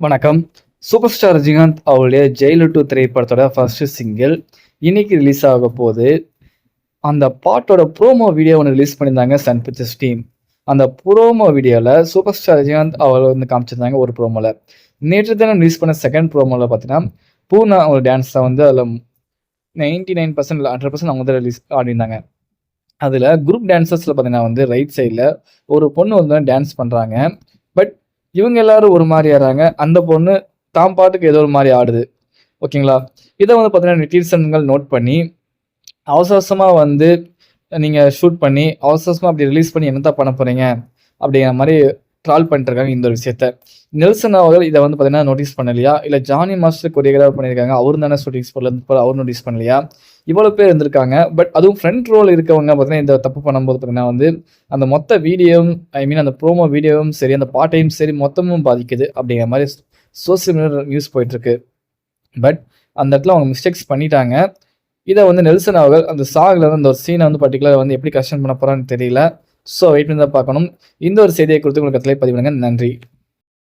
வணக்கம். Super star Rajinikanth அவருடைய Jailer 2 திரைப்படத்தோட ஃபர்ஸ்ட் சிங்கிள் இன்னைக்கு ரிலீஸ் ஆக போகுது. அந்த பாட்டோட ப்ரோமோ வீடியோ ஒன்று ரிலீஸ் பண்ணியிருந்தாங்க சன் பிக்சர்ஸ் டீம். அந்த ப்ரோமோ வீடியோவில் சூப்பர் ஸ்டார் ரஜினிகாந்த் அவர் வந்து காமிச்சிருந்தாங்க ஒரு ப்ரோமோவில். நேற்று தினம் ரிலீஸ் பண்ண செகண்ட் ப்ரோமோவில் பார்த்தீங்கன்னா பூனா ஒரு டான்ஸ் தான் வந்து அதில் 99% இல்லை 100% அவங்க தான் ரிலீஸ் ஆடிருந்தாங்க. அதில் குரூப் டான்சர்ஸில் பார்த்தீங்கன்னா வந்து ரைட் சைடில் ஒரு பொண்ணு வந்து டான்ஸ் பண்ணுறாங்க. பட் இவங்க எல்லாரும் ஒரு மாதிரி ஆடுறாங்க. அந்த பொண்ணு தான் பாட்டுக்கு ஏதோ ஒரு மாதிரி ஆடுது. ஓகேங்களா? இதை வந்து பார்த்தீங்கன்னா நெட்டிசன்கள் நோட் பண்ணி அவசர அவசரமா வந்து நீங்க ஷூட் பண்ணி அவசர அவசரமா அப்படி ரிலீஸ் பண்ணி என்னத்தான் பண்ண போறீங்க? அப்படிங்கிற மாதிரி ட்ரால் பண்ணிட்டு இருக்காங்க இந்த ஒரு விஷயத்த. நெல்சன் அவர்கள் இதை வந்து பார்த்தீங்கன்னா நோட்டீஸ் பண்ணலையா? இல்லை ஜானி மாஸ்டர் கொரியோகிராஃப் பண்ணியிருக்காங்க. அவரும் தானே நோட்டீஸ் பண்ணல, அவர் நோட்டீஸ் பண்ணலையா? இவ்வளோ பேர் இருந்திருக்காங்க. பட் அதுவும் ஃப்ரண்ட் ரோல் இருக்கவங்க பார்த்தீங்கன்னா இந்த தப்பு பண்ணும்போது பார்த்தீங்கன்னா வந்து அந்த மொத்த வீடியோவும் அந்த ப்ரோமோ வீடியோவும் சரி, அந்த பாட்டையும் சரி மொத்தமும் பாதிக்குது அப்படிங்கிற மாதிரி சோசியல் மீடியா நியூஸ் போயிட்டுருக்கு. பட் அந்த இடத்துல அவங்க மிஸ்டேக்ஸ் பண்ணிட்டாங்க. இதை வந்து நெல்சன் அவர்கள் அந்த சாங்கில் வந்து அந்த ஒரு சீனை வந்து பர்டிகுலர் வந்து எப்படி கரெக்ஷன் பண்ண போகிறான்னு தெரியல. ஸோ வெயிட் பண்ணி தான் பார்க்கணும். இந்த ஒரு செய்தியை குறித்து உங்களுக்கு பதிவிடுங்க. நன்றி.